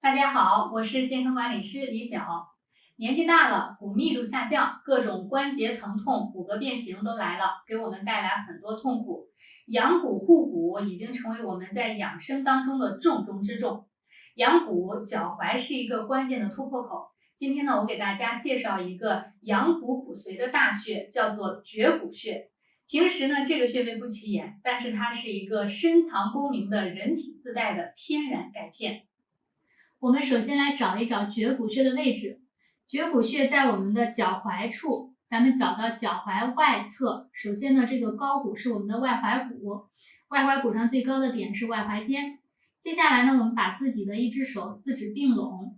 大家好，我是健康管理师李晓。年纪大了，骨密度下降，各种关节疼痛、骨骼变形都来了，给我们带来很多痛苦。养骨护骨已经成为我们在养生当中的重中之重。养骨，脚踝是一个关键的突破口。今天呢，我给大家介绍一个养骨骨髓的大穴，叫做绝骨穴。平时呢，这个穴位不起眼，但是它是一个深藏功名的人体自带的天然钙片。我们首先来找一找绝骨穴的位置。绝骨穴在我们的脚踝处，咱们脚的脚踝外侧。首先呢，这个高骨是我们的外踝骨，外踝骨上最高的点是外踝尖。接下来呢，我们把自己的一只手四指并拢，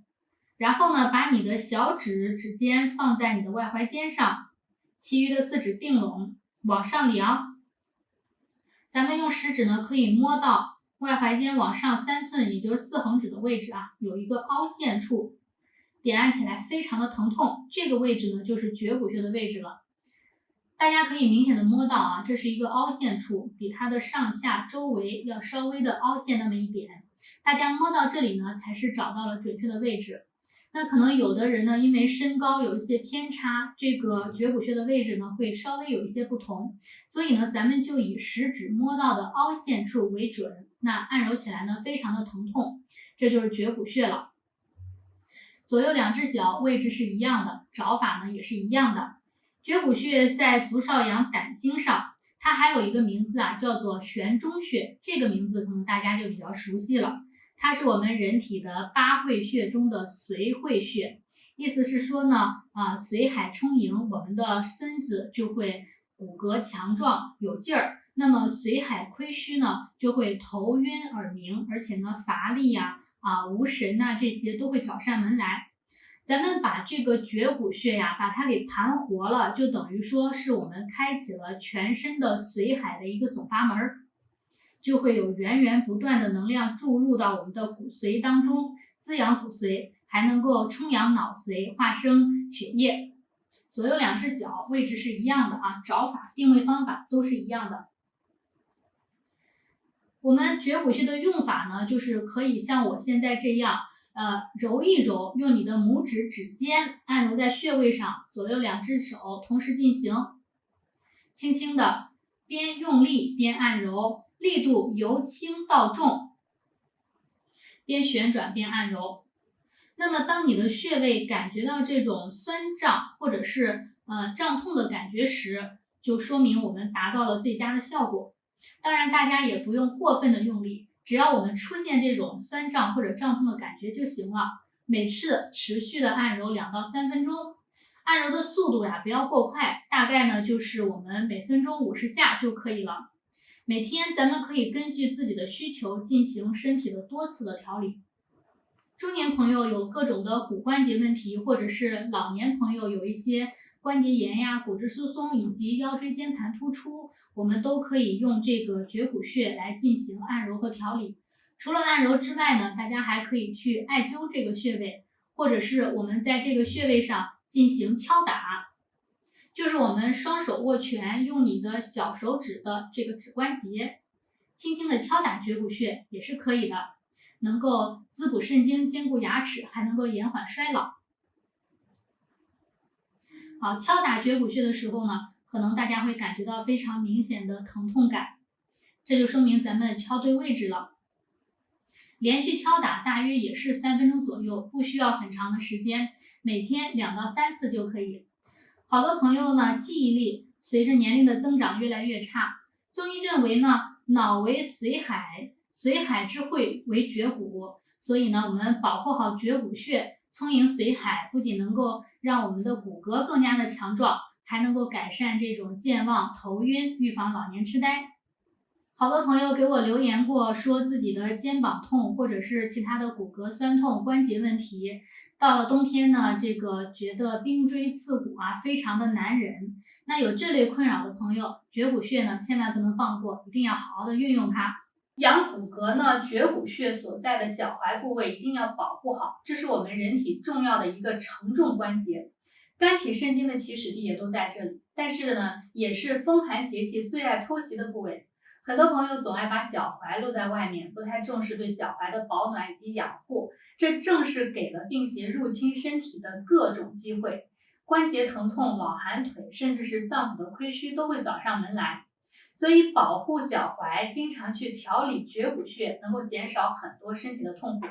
然后呢，把你的小指指尖放在你的外踝尖上，其余的四指并拢，往上量。咱们用食指呢，可以摸到外踝尖往上3寸，也就是4横指的位置啊，有一个凹陷处，点按起来非常的疼痛。这个位置呢，就是绝骨穴的位置了。大家可以明显的摸到啊，这是一个凹陷处，比它的上下周围要稍微的凹陷那么一点。大家摸到这里呢，才是找到了准确的位置。那可能有的人呢，因为身高有一些偏差，这个绝骨穴的位置呢会稍微有一些不同，所以呢，咱们就以食指摸到的凹陷处为准。那按揉起来呢，非常的疼痛，这就是绝骨穴了。左右两只脚位置是一样的，找法呢也是一样的。绝骨穴在足少阳胆经上，它还有一个名字啊，叫做悬中穴。这个名字可能大家就比较熟悉了。它是我们人体的8会穴中的髓会穴，意思是说呢，髓海充盈，我们的身子就会骨骼强壮有劲儿。那么髓海亏虚呢，就会头晕耳鸣，而且呢乏力无神这些都会找上门来。咱们把这个绝骨穴把它给盘活了，就等于说是我们开启了全身的髓海的一个总阀门，就会有源源不断的能量注入到我们的骨髓当中，滋养骨髓，还能够充养脑髓，化生血液。左右两只脚位置是一样的啊，找法、定位方法都是一样的。我们绝骨穴的用法呢，就是可以像我现在这样，揉一揉，用你的拇指指尖按揉在穴位上，左右两只手同时进行，轻轻的边用力边按揉，力度由轻到重，边旋转边按揉。那么当你的穴位感觉到这种酸胀或者是胀痛的感觉时，就说明我们达到了最佳的效果。当然大家也不用过分的用力，只要我们出现这种酸胀或者胀痛的感觉就行了。每次持续的按揉2到3分钟，按揉的速度不要过快，大概呢就是我们每分钟50下就可以了。每天咱们可以根据自己的需求进行身体的多次的调理。中年朋友有各种的骨关节问题，或者是老年朋友有一些关节炎骨质疏松以及腰椎间盘突出，我们都可以用这个绝骨穴来进行按揉和调理。除了按揉之外呢，大家还可以去艾灸这个穴位，或者是我们在这个穴位上进行敲打，就是我们双手握拳，用你的小手指的这个指关节轻轻的敲打绝骨穴也是可以的，能够滋补肾精，坚固牙齿，还能够延缓衰老。好，敲打绝骨穴的时候呢，可能大家会感觉到非常明显的疼痛感，这就说明咱们敲对位置了。连续敲打大约也是3分钟左右，不需要很长的时间，每天2到3次就可以。好多朋友呢，记忆力随着年龄的增长越来越差。中医认为呢，脑为髓海，髓海之会为绝骨，所以呢，我们保护好绝骨穴，充盈髓海，不仅能够让我们的骨骼更加的强壮，还能够改善这种健忘、头晕，预防老年痴呆。好多朋友给我留言过，说自己的肩膀痛，或者是其他的骨骼酸痛、关节问题，到了冬天呢，这个觉得冰锥刺骨非常的难忍。那有这类困扰的朋友，绝骨穴呢千万不能放过，一定要好好的运用它。养骨骼呢，绝骨穴所在的脚踝部位一定要保护好，这是我们人体重要的一个承重关节。肝脾肾经的起始地也都在这里，但是呢，也是风寒邪气最爱偷袭的部位。很多朋友总爱把脚踝露在外面，不太重视对脚踝的保暖以及养护，这正是给了病邪入侵身体的各种机会。关节疼痛、老寒腿，甚至是脏腑的亏虚都会找上门来。所以保护脚踝，经常去调理绝骨穴，能够减少很多身体的痛苦。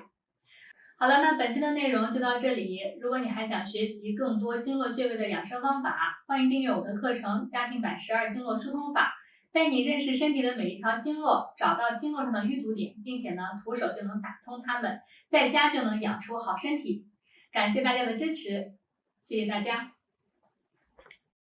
好了，那本期的内容就到这里。如果你还想学习更多经络穴位的养生方法，欢迎订阅我的课程《家庭版12经络疏通法》，带你认识身体的每一条经络，找到经络上的淤堵点，并且呢，徒手就能打通它们，在家就能养出好身体。感谢大家的支持，谢谢大家。